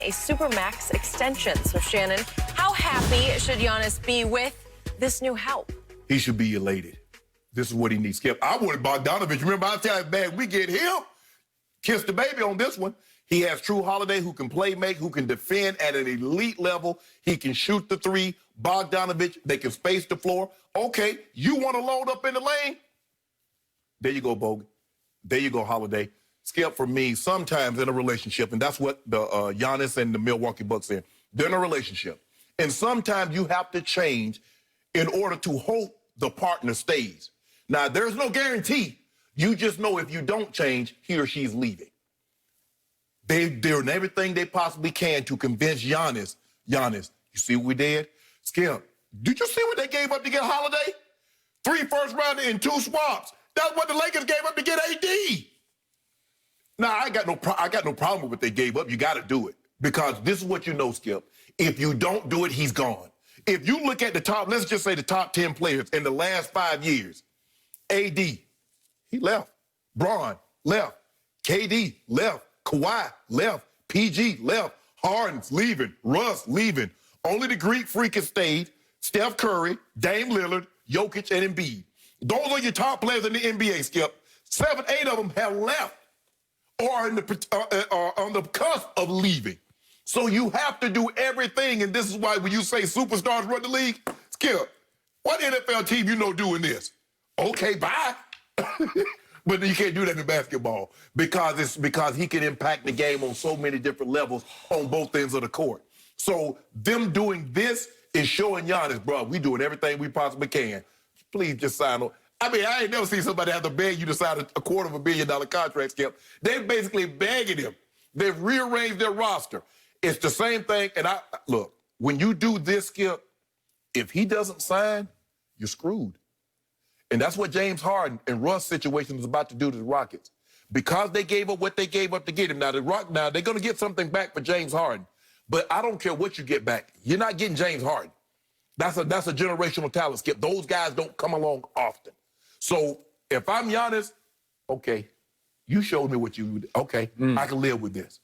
a Supermax extension. So, Shannon, how happy should Giannis be with this new help? He should be elated. This is what he needs. Skip, I wanted Bogdanovic. Remember, I tell you, man, we get him. Kiss the baby on this one. He has Jrue Holiday who can play make, who can defend at an elite level. He can shoot the three. Bogdanovic, they can space the floor. Okay, you want to load up in the lane? There you go, Bogdan. There you go, Holiday. Skip, for me, sometimes in a relationship, and that's what the Giannis and the Milwaukee Bucks are. They're in a relationship. And sometimes you have to change in order to hope the partner stays. Now, there's no guarantee. You just know if you don't change, he or she's leaving. They're doing everything they possibly can to convince Giannis, you see what we did? Skip, did you see what they gave up to get Holiday? 3 first-rounders and 2 swaps. That's what the Lakers gave up to get AD. Now, I got no problem with what they gave up. You got to do it. Because this is what you know, Skip. If you don't do it, he's gone. If you look at the top, let's just say the top 10 players in the last 5 years, AD, he left. Bron left. KD left. Kawhi left. PG left. Harden's leaving. Russ leaving. Only the Greek freak has stayed. Steph Curry, Dame Lillard, Jokic, and Embiid. Those are your top players in the NBA, Skip. 7, 8 of them have left or are on the cusp of leaving. So you have to do everything, and this is why when you say superstars run the league, Skip, what NFL team you know doing this? Okay, bye. But you can't do that in basketball because he can impact the game on so many different levels on both ends of the court. So them doing this is showing Giannis, bro, we doing everything we possibly can. Please just sign on. I mean, I ain't never seen somebody have to beg you to sign a $250 million contract, Skip. They're basically begging him. They've rearranged their roster. It's the same thing. And look, when you do this, Skip, if he doesn't sign, you're screwed. And that's what James Harden and Russ' situation is about to do to the Rockets. Because they gave up what they gave up to get him. Now, they're going to get something back for James Harden. But I don't care what you get back. You're not getting James Harden. That's a generational talent, Skip. Those guys don't come along often. So if I'm Giannis, okay, you showed me what you would. Okay, I can live with this.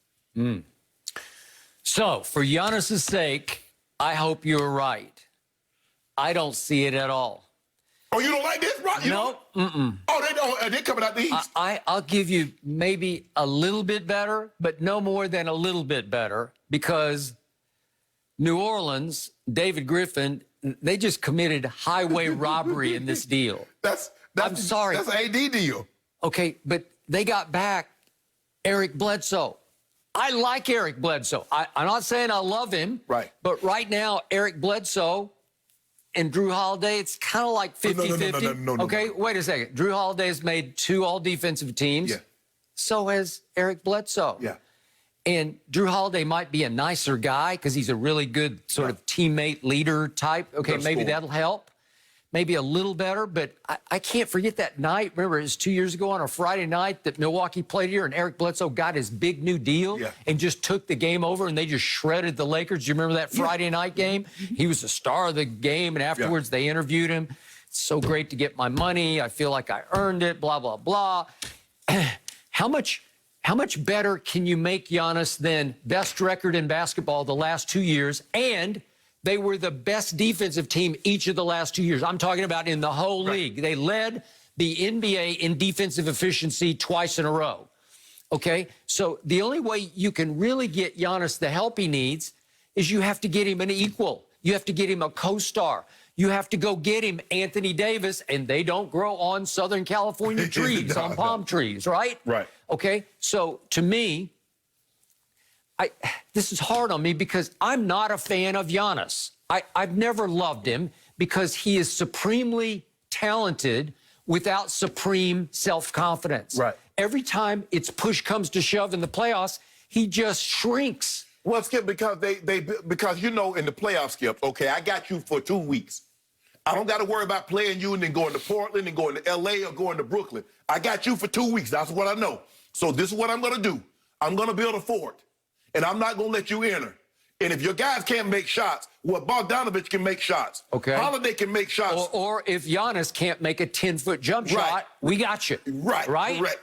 So for Giannis' sake, I hope you're right. I don't see it at all. Oh, you don't like this, bro? No. Oh, they're coming out the East. I'll give you maybe a little bit better, but no more than a little bit better, because New Orleans, David Griffin, they just committed highway robbery in this deal. I'm sorry. That's an AD deal. Okay, but they got back Eric Bledsoe. I like Eric Bledsoe. I'm not saying I love him. Right. But right now, Eric Bledsoe and Jrue Holiday, it's kind of like 50-50. No. Okay, wait a second. Jrue Holiday has made 2 all-defensive teams. Yeah. So has Eric Bledsoe. Yeah. And Jrue Holiday might be a nicer guy because he's a really good sort of teammate leader type. Okay, maybe that'll help. Maybe a little better, but I can't forget that night. Remember, it was 2 years ago on a Friday night that Milwaukee played here, and Eric Bledsoe got his big new deal and just took the game over, and they just shredded the Lakers. Do you remember that Friday night game? He was the star of the game, and afterwards they interviewed him. It's so great to get my money. I feel like I earned it, blah, blah, blah. How much better can you make Giannis than best record in basketball the last 2 years, and they were the best defensive team each of the last 2 years. I'm talking about in the whole league. They led the NBA in defensive efficiency twice in a row. Okay? So the only way you can really get Giannis the help he needs is you have to get him an equal. You have to get him a co-star. You have to go get him Anthony Davis, and they don't grow on Southern California trees, on palm trees, right? Right. Okay? So to me, this is hard on me because I'm not a fan of Giannis. I've never loved him because he is supremely talented without supreme self-confidence. Right. Every time it's push comes to shove in the playoffs, he just shrinks. Well, Skip, because because you know in the playoffs, Skip, okay, I got you for 2 weeks. I don't got to worry about playing you and then going to Portland and going to L.A. or going to Brooklyn. I got you for 2 weeks. That's what I know. So this is what I'm going to do. I'm going to build a fort. And I'm not going to let you enter. And if your guys can't make shots, well, Bogdanovic can make shots. Okay. Holiday can make shots. Or if Giannis can't make a 10-foot jump shot, we got you. Right.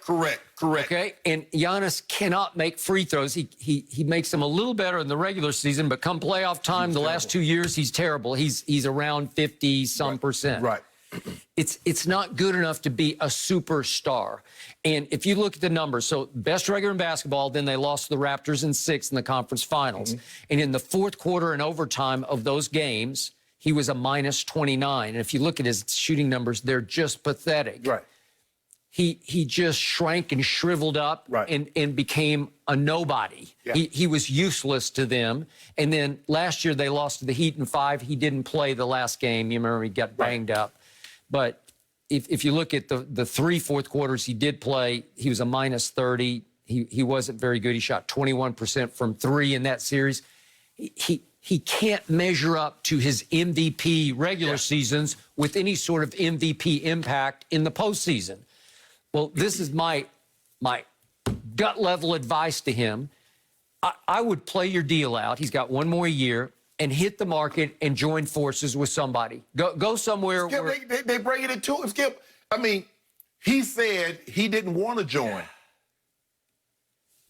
Correct. Okay. And Giannis cannot make free throws. He makes them a little better in the regular season, but come playoff time, the last 2 years, he's terrible. He's around 50-some%. Right. It's not good enough to be a superstar. And if you look at the numbers, so best regular in basketball, then they lost to the Raptors in 6 in the conference finals. And in the fourth quarter and overtime of those games, he was a minus 29. And if you look at his shooting numbers, they're just pathetic. Right. He just shrank and shriveled up and became a nobody. Yeah. He was useless to them. And then last year they lost to the Heat in 5. He didn't play the last game. You remember he got banged up. But if you look at the 3 fourth quarters he did play, he was a minus 30. He wasn't very good. He shot 21% from 3 in that series. He can't measure up to his MVP regular seasons with any sort of MVP impact in the postseason. Well, this is my gut level advice to him. I would play your deal out. He's got 1 more year. And hit the market and join forces with somebody. Go somewhere. Skip, where... they bring it to him, Skip. I mean, he said he didn't want to join.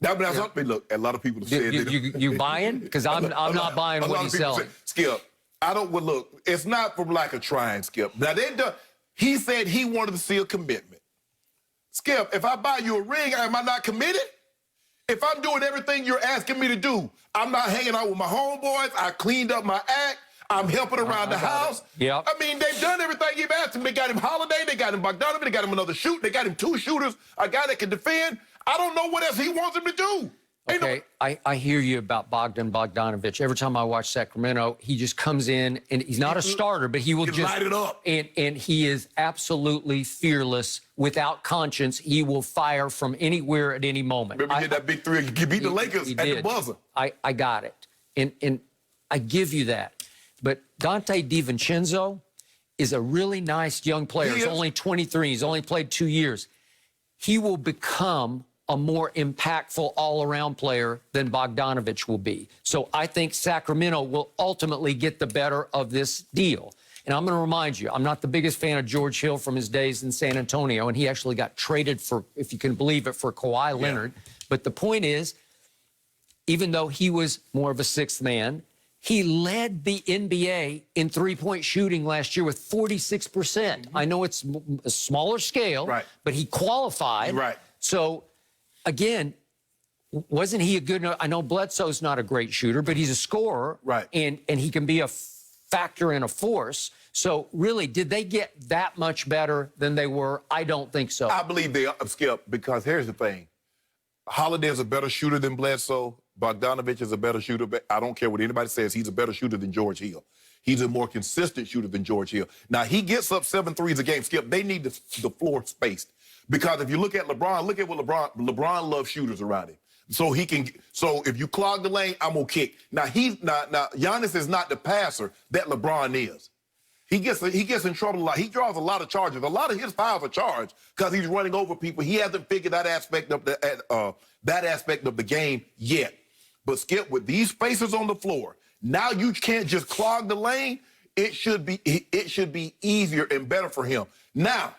Look, a lot of people said you buying? Because I'm not buying what he's selling. Skip, look, it's not from lack of trying, Skip. Now, he said he wanted to see a commitment. Skip, if I buy you a ring, am I not committed? If I'm doing everything you're asking me to do, I'm not hanging out with my homeboys, I cleaned up my act, I'm helping around the house. Yep. I mean, they've done everything you've asked them. They got him Holiday, they got him Bogdanovic, they got him another shoot, they got him 2 shooters, a guy that can defend. I don't know what else he wants him to do. Okay, I hear you about Bogdanovic. Every time I watch Sacramento, he just comes in, and he's not a starter, but he will just light it up. And he is absolutely fearless, without conscience. He will fire from anywhere at any moment. Remember, he hit that big 3, he beat the Lakers at the buzzer. I got it, and I give you that. But Dante DiVincenzo is a really nice young player. He's only 23. He's only played 2 years. He will become a more impactful all-around player than Bogdanovic will be. So I think Sacramento will ultimately get the better of this deal. And I'm going to remind you, I'm not the biggest fan of George Hill from his days in San Antonio, and he actually got traded for, if you can believe it, for Kawhi Leonard. But the point is, even though he was more of a 6th man, he led the NBA in three-point shooting last year with 46%. I know it's a smaller scale, but he qualified. So, again, wasn't he a good enough? I know Bledsoe's not a great shooter, but he's a scorer. And he can be a factor and a force. So, really, did they get that much better than they were? I don't think so. I believe they are, Skip, because here's the thing. Holiday is a better shooter than Bledsoe. Bogdanovic is a better shooter. I don't care what anybody says. He's a better shooter than George Hill. He's a more consistent shooter than George Hill. Now, he gets up 7 threes a game. Skip, they need the floor spaced. Because if you look at LeBron, look at what LeBron loves shooters around him. So he can. So if you clog the lane, I'm gonna kick. Now Giannis is not the passer that LeBron is. He gets in trouble a lot. He draws a lot of charges. A lot of his fouls are charged because he's running over people. He hasn't figured that aspect of the game yet. But Skip, with these spaces on the floor, now you can't just clog the lane. It should be easier and better for him. Now,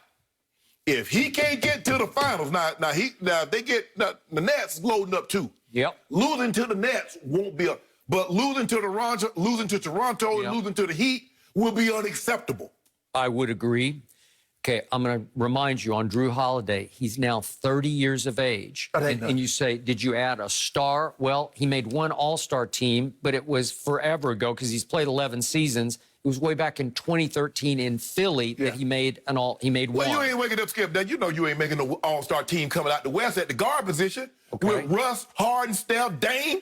if he can't get to the finals, the Nets loading up too. Losing to the Nets won't be but losing to Toronto, and losing to the Heat will be unacceptable. I would agree. Okay, I'm going to remind you on Jrue Holiday, he's now 30 years of age. And you say, did you add a star? Well, he made 1 all-star team, but it was forever ago because he's played 11 seasons. It was way back in 2013 in Philly that he made 1. Well, you ain't waking up, Skip. Now, you know you ain't making an all-star team coming out the West at the guard position with Russ, Harden, Steph, Dame.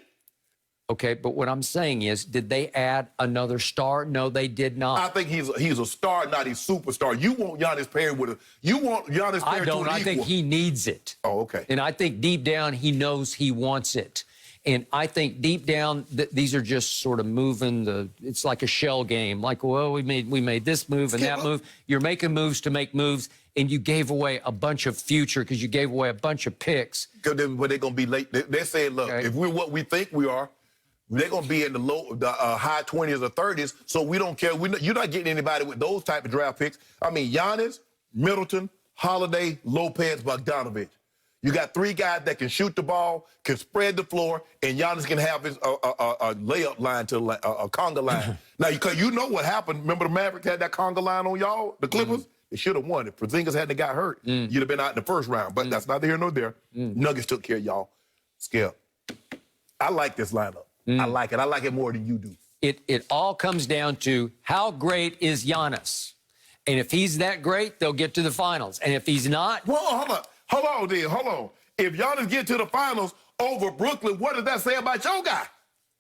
Okay, but what I'm saying is, did they add another star? No, they did not. I think he's a star, not a superstar. You want Giannis paired with I don't. I think he needs it. Oh, okay. And I think deep down he knows he wants it. And I think deep down these are just sort of moving it's like a shell game. Like, well, we made this move and that move. You're making moves to make moves, and you gave away a bunch of future because you gave away a bunch of picks. Because they're going to be late. They're saying, look, if we're what we think we are, They're going to be in the high 20s or 30s, so we don't care. You're not getting anybody with those type of draft picks. I mean, Giannis, Middleton, Holiday, Lopez, Bogdanovic. You got 3 guys that can shoot the ball, can spread the floor, and Giannis can have his layup line to a conga line. Now, because you know what happened. Remember the Mavericks had that conga line on y'all, the Clippers? They should have won. If Porzingis hadn't got hurt, you'd have been out in the first round. But that's neither here nor there. Nuggets took care of y'all. Skip. I like this lineup. I like it. I like it more than you do. It all comes down to how great is Giannis. And if he's that great, they'll get to the finals. And if he's not... Well, hold on. If Giannis get to the finals over Brooklyn, what does that say about your guy?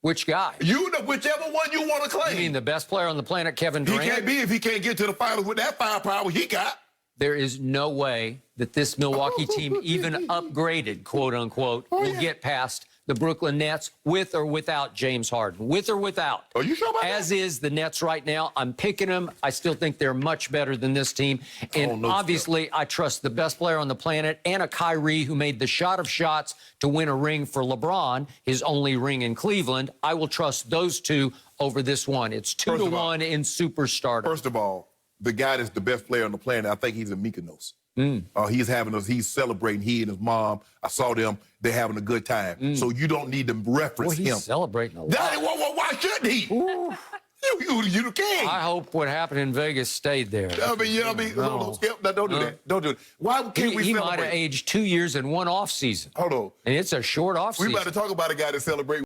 Which guy? Whichever one you want to claim. You mean the best player on the planet, Kevin Durant? He can't be if he can't get to the finals with that firepower he got. There is no way that this Milwaukee team, even upgraded, quote unquote, will get past the Brooklyn Nets with or without James Harden. With or without. Are you sure about As that? is the Nets right now. I'm picking them. I still think they're much better than this team. And obviously, I trust the best player on the planet and a Kyrie who made the shot of shots to win a ring for LeBron, his only ring in Cleveland. I will trust those two over this one. It's 2-1 in superstar. First of all, the guy that's the best player on the planet, I think he's in Mykonos. He's celebrating, he and his mom. I saw them, they're having a good time. So you don't need to reference him. He's celebrating a lot. Why shouldn't he? You can't. I hope what happened in Vegas stayed there. Hold on, Skip. No, don't do that. Don't do it. Why can't we celebrate? He might have aged 2 years in one off season. Hold on. And it's a short off season. We about to talk about a guy that celebrates.